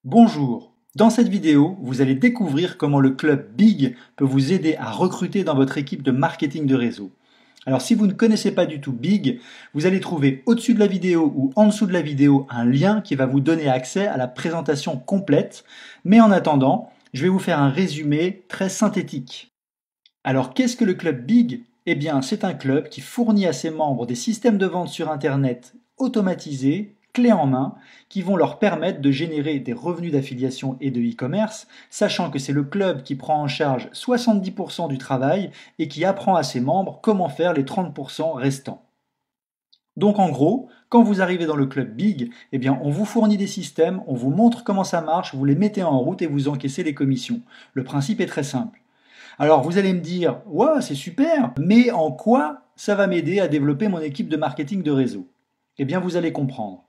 Bonjour, dans cette vidéo, vous allez découvrir comment le club Big peut vous aider à recruter dans votre équipe de marketing de réseau. Alors si vous ne connaissez pas du tout Big, vous allez trouver au-dessus de la vidéo ou en dessous de la vidéo un lien qui va vous donner accès à la présentation complète, mais en attendant, je vais vous faire un résumé très synthétique. Alors qu'est-ce que le club Big? Eh bien, c'est un club qui fournit à ses membres des systèmes de vente sur Internet automatisés, clés en main, qui vont leur permettre de générer des revenus d'affiliation et de e-commerce, sachant que c'est le club qui prend en charge 70% du travail et qui apprend à ses membres comment faire les 30% restants. Donc en gros, quand vous arrivez dans le club Big, eh bien on vous fournit des systèmes, on vous montre comment ça marche, vous les mettez en route et vous encaissez les commissions. Le principe est très simple. Alors vous allez me dire, ouais, c'est super, mais en quoi ça va m'aider à développer mon équipe de marketing de réseau? Eh bien vous allez comprendre.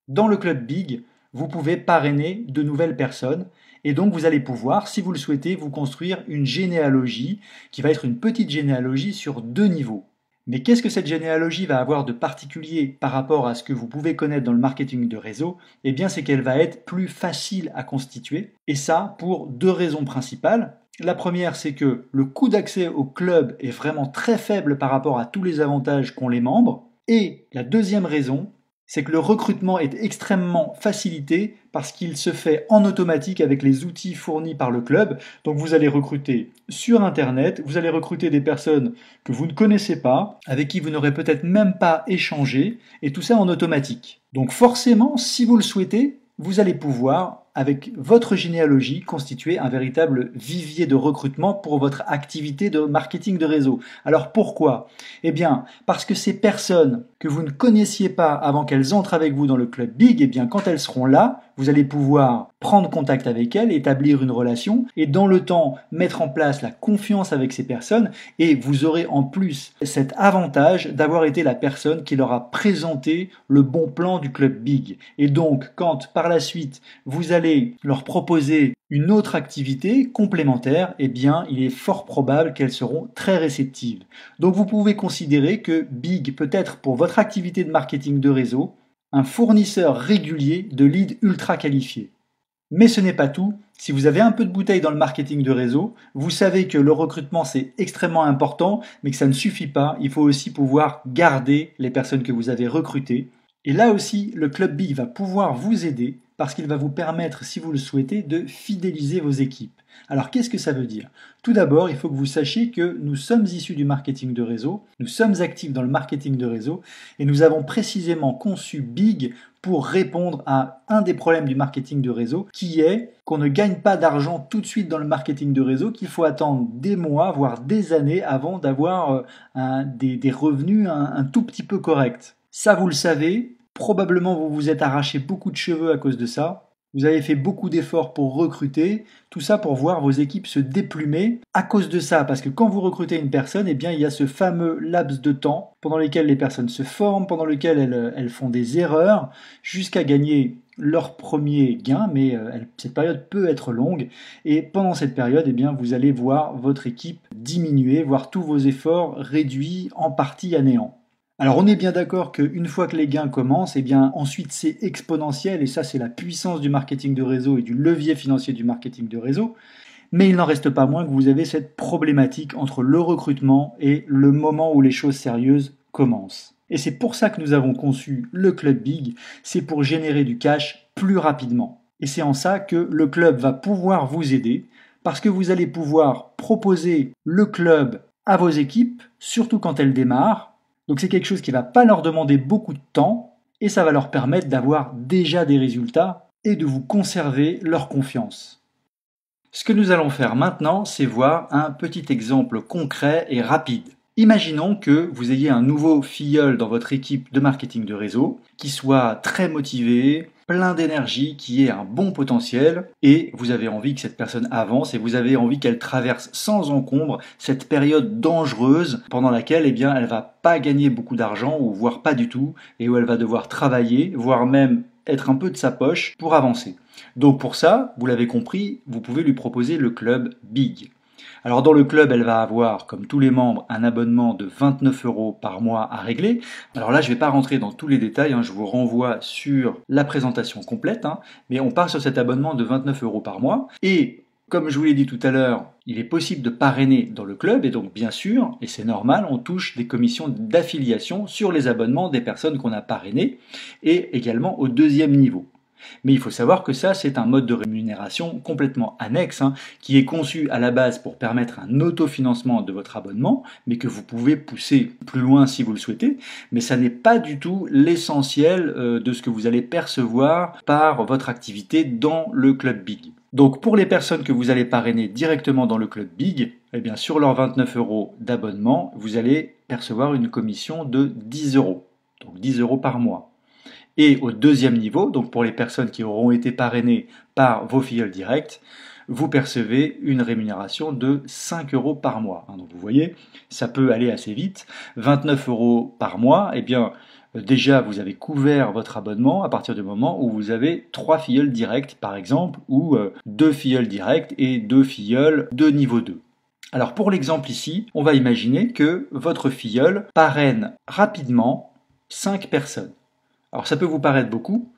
Dans le club Big, vous pouvez parrainer de nouvelles personnes et donc vous allez pouvoir, si vous le souhaitez, vous construire une généalogie qui va être une petite généalogie sur 2 niveaux. Mais qu'est-ce que cette généalogie va avoir de particulier par rapport à ce que vous pouvez connaître dans le marketing de réseau? Eh bien, c'est qu'elle va être plus facile à constituer, et ça pour 2 raisons principales. La première, c'est que le coût d'accès au club est vraiment très faible par rapport à tous les avantages qu'ont les membres. Et la deuxième raison, c'est que le recrutement est extrêmement facilité parce qu'il se fait en automatique avec les outils fournis par le club. Donc vous allez recruter sur Internet, vous allez recruter des personnes que vous ne connaissez pas, avec qui vous n'aurez peut-être même pas échangé, et tout ça en automatique. Donc forcément, si vous le souhaitez, vous allez pouvoir, avec votre généalogie, constituer un véritable vivier de recrutement pour votre activité de marketing de réseau. Alors pourquoi? Eh bien, parce que ces personnes que vous ne connaissiez pas avant qu'elles entrent avec vous dans le club Big, eh bien, quand elles seront là, vous allez pouvoir prendre contact avec elles, établir une relation et dans le temps mettre en place la confiance avec ces personnes et vous aurez en plus cet avantage d'avoir été la personne qui leur a présenté le bon plan du club Big. Et donc, quand par la suite vous allez leur proposer une autre activité complémentaire, eh bien, il est fort probable qu'elles seront très réceptives. Donc, vous pouvez considérer que Big peut être pour votre activité de marketing de réseau un fournisseur régulier de leads ultra qualifiés. Mais ce n'est pas tout. Si vous avez un peu de bouteille dans le marketing de réseau, vous savez que le recrutement c'est extrêmement important, mais que ça ne suffit pas. Il faut aussi pouvoir garder les personnes que vous avez recrutées. Et là aussi, le Club Big va pouvoir vous aider parce qu'il va vous permettre, si vous le souhaitez, de fidéliser vos équipes. Alors qu'est-ce que ça veut dire? Tout d'abord, il faut que vous sachiez que nous sommes issus du marketing de réseau, nous sommes actifs dans le marketing de réseau et nous avons précisément conçu Big pour répondre à un des problèmes du marketing de réseau qui est qu'on ne gagne pas d'argent tout de suite dans le marketing de réseau, qu'il faut attendre des mois, voire des années avant d'avoir des revenus un tout petit peu corrects. Ça, vous le savez, probablement vous vous êtes arraché beaucoup de cheveux à cause de ça. Vous avez fait beaucoup d'efforts pour recruter, tout ça pour voir vos équipes se déplumer à cause de ça, parce que quand vous recrutez une personne, eh bien, il y a ce fameux laps de temps pendant lequel les personnes se forment, pendant lequel elles font des erreurs, jusqu'à gagner leur premier gain, mais cette période peut être longue, et pendant cette période, eh bien, vous allez voir votre équipe diminuer, voir tous vos efforts réduits en partie à néant. Alors on est bien d'accord qu'une fois que les gains commencent, eh bien ensuite c'est exponentiel et ça c'est la puissance du marketing de réseau et du levier financier du marketing de réseau. Mais il n'en reste pas moins que vous avez cette problématique entre le recrutement et le moment où les choses sérieuses commencent. Et c'est pour ça que nous avons conçu le Club Big, c'est pour générer du cash plus rapidement. Et c'est en ça que le club va pouvoir vous aider parce que vous allez pouvoir proposer le club à vos équipes, surtout quand elles démarrent. Donc c'est quelque chose qui ne va pas leur demander beaucoup de temps et ça va leur permettre d'avoir déjà des résultats et de vous conserver leur confiance. Ce que nous allons faire maintenant, c'est voir un petit exemple concret et rapide. Imaginons que vous ayez un nouveau filleul dans votre équipe de marketing de réseau qui soit très motivé, plein d'énergie, qui ait un bon potentiel et vous avez envie que cette personne avance et vous avez envie qu'elle traverse sans encombre cette période dangereuse pendant laquelle eh bien, elle va pas gagner beaucoup d'argent ou voire pas du tout et où elle va devoir travailler, voire même être un peu de sa poche pour avancer. Donc pour ça, vous l'avez compris, vous pouvez lui proposer le club Big. Alors dans le club, elle va avoir, comme tous les membres, un abonnement de 29 € par mois à régler. Alors là, je ne vais pas rentrer dans tous les détails, je vous renvoie sur la présentation complète, mais on part sur cet abonnement de 29 € par mois. Et comme je vous l'ai dit tout à l'heure, il est possible de parrainer dans le club et donc bien sûr, et c'est normal, on touche des commissions d'affiliation sur les abonnements des personnes qu'on a parrainées et également au deuxième niveau. Mais il faut savoir que ça, c'est un mode de rémunération complètement annexe, qui est conçu à la base pour permettre un autofinancement de votre abonnement, mais que vous pouvez pousser plus loin si vous le souhaitez, mais ça n'est pas du tout l'essentiel de ce que vous allez percevoir par votre activité dans le club Big. Donc pour les personnes que vous allez parrainer directement dans le club Big, eh bien sur leurs 29 € d'abonnement, vous allez percevoir une commission de 10 €, donc 10 € par mois. Et au deuxième niveau, donc pour les personnes qui auront été parrainées par vos filleuls directs, vous percevez une rémunération de 5 € par mois. Donc vous voyez, ça peut aller assez vite. 29 € par mois, eh bien déjà vous avez couvert votre abonnement à partir du moment où vous avez 3 filleuls directs par exemple, ou 2 filleuls directs et 2 filleuls de niveau 2. Alors pour l'exemple ici, on va imaginer que votre filleul parraine rapidement 5 personnes. Alors ça peut vous paraître beaucoup,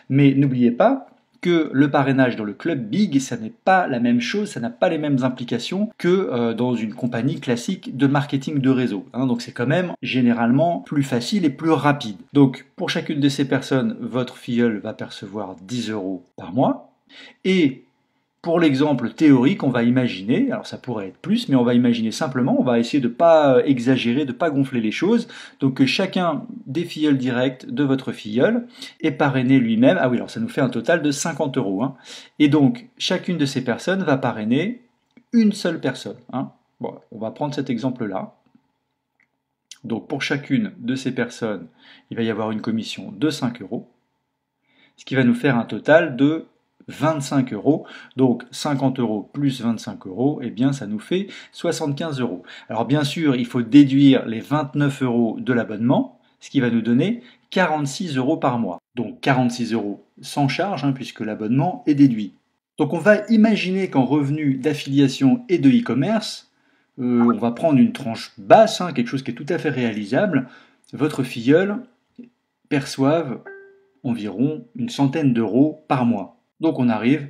mais n'oubliez pas que le parrainage dans le club Big, ça n'est pas la même chose, ça n'a pas les mêmes implications que dans une compagnie classique de marketing de réseau. Donc c'est quand même généralement plus facile et plus rapide. Donc pour chacune de ces personnes, votre filleul va percevoir 10 € par mois. Et pour l'exemple théorique, on va imaginer, alors ça pourrait être plus, mais on va imaginer simplement, on va essayer de ne pas exagérer, de ne pas gonfler les choses, donc que chacun des filleuls directs de votre filleul est parrainé lui-même, ah oui, alors ça nous fait un total de 50 €, et donc chacune de ces personnes va parrainer une seule personne. Bon, on va prendre cet exemple-là. Donc pour chacune de ces personnes, il va y avoir une commission de 5 €, ce qui va nous faire un total de 25 €, donc 50 € plus 25 €, eh bien ça nous fait 75 €. Alors bien sûr, il faut déduire les 29 € de l'abonnement, ce qui va nous donner 46 € par mois. Donc 46 € sans charge, puisque l'abonnement est déduit. Donc on va imaginer qu'en revenu d'affiliation et de e-commerce, on va prendre une tranche basse, quelque chose qui est tout à fait réalisable, votre filleul perçoive environ une centaine d'euros par mois. Donc on arrive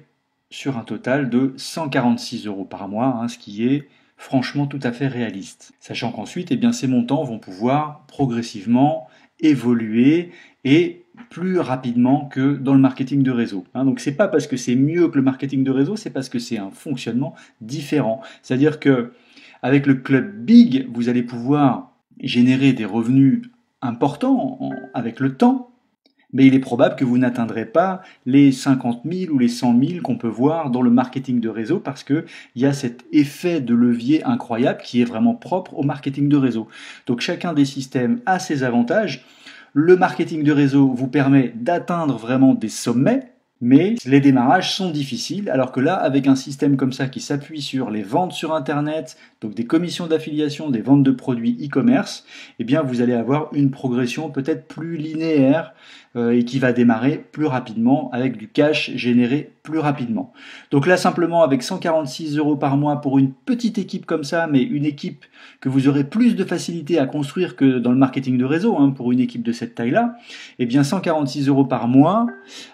sur un total de 146 € par mois, ce qui est franchement tout à fait réaliste. Sachant qu'ensuite, ces montants vont pouvoir progressivement évoluer et plus rapidement que dans le marketing de réseau. Donc c'est pas parce que c'est mieux que le marketing de réseau, c'est parce que c'est un fonctionnement différent. C'est-à-dire que avec le club Big, vous allez pouvoir générer des revenus importants avec le temps. Mais il est probable que vous n'atteindrez pas les 50 000 ou les 100 000 qu'on peut voir dans le marketing de réseau parce qu'il y a cet effet de levier incroyable qui est vraiment propre au marketing de réseau. Donc chacun des systèmes a ses avantages. Le marketing de réseau vous permet d'atteindre vraiment des sommets, mais les démarrages sont difficiles, alors que là, avec un système comme ça qui s'appuie sur les ventes sur Internet, donc des commissions d'affiliation, des ventes de produits e-commerce, eh bien vous allez avoir une progression peut-être plus linéaire et qui va démarrer plus rapidement avec du cash généré plus rapidement. Donc là, simplement avec 146 € par mois pour une petite équipe comme ça, mais une équipe que vous aurez plus de facilité à construire que dans le marketing de réseau, pour une équipe de cette taille-là, eh bien 146 € par mois.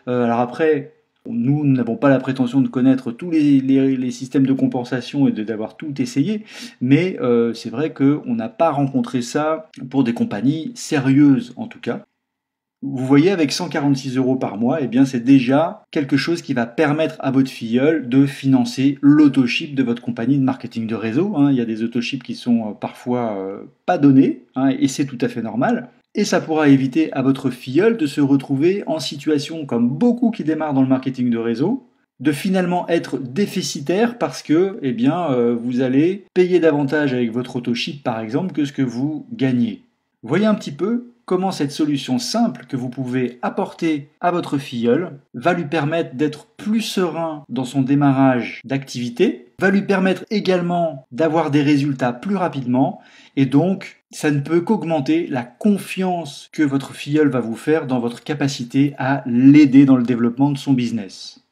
Alors après, nous n'avons pas la prétention de connaître tous les systèmes de compensation et d'avoir tout essayé, mais c'est vrai qu'on n'a pas rencontré ça pour des compagnies sérieuses en tout cas. Vous voyez, avec 146 € par mois, eh bien c'est déjà quelque chose qui va permettre à votre filleul de financer l'autoship de votre compagnie de marketing de réseau. Il y a des autoships qui sont parfois pas donnés, et c'est tout à fait normal. Et ça pourra éviter à votre filleul de se retrouver en situation, comme beaucoup qui démarrent dans le marketing de réseau, de finalement être déficitaire parce que vous allez payer davantage avec votre autoship par exemple que ce que vous gagnez. Vous voyez un petit peu comment cette solution simple que vous pouvez apporter à votre filleul va lui permettre d'être plus serein dans son démarrage d'activité, va lui permettre également d'avoir des résultats plus rapidement, et donc ça ne peut qu'augmenter la confiance que votre filleul va vous faire dans votre capacité à l'aider dans le développement de son business.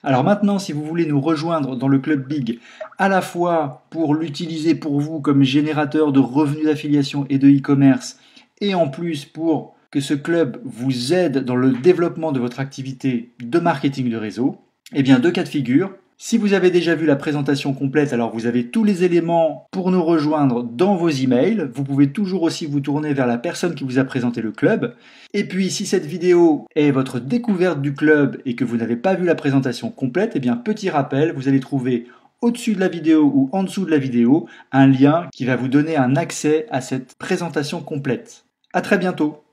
Alors maintenant, si vous voulez nous rejoindre dans le Club Big, à la fois pour l'utiliser pour vous comme générateur de revenus d'affiliation et de e-commerce, et en plus pour que ce club vous aide dans le développement de votre activité de marketing de réseau, eh bien deux cas de figure. Si vous avez déjà vu la présentation complète, alors vous avez tous les éléments pour nous rejoindre dans vos emails. Vous pouvez toujours aussi vous tourner vers la personne qui vous a présenté le club. Et puis si cette vidéo est votre découverte du club et que vous n'avez pas vu la présentation complète, eh bien petit rappel, vous allez trouver au-dessus de la vidéo ou en dessous de la vidéo un lien qui va vous donner un accès à cette présentation complète. À très bientôt.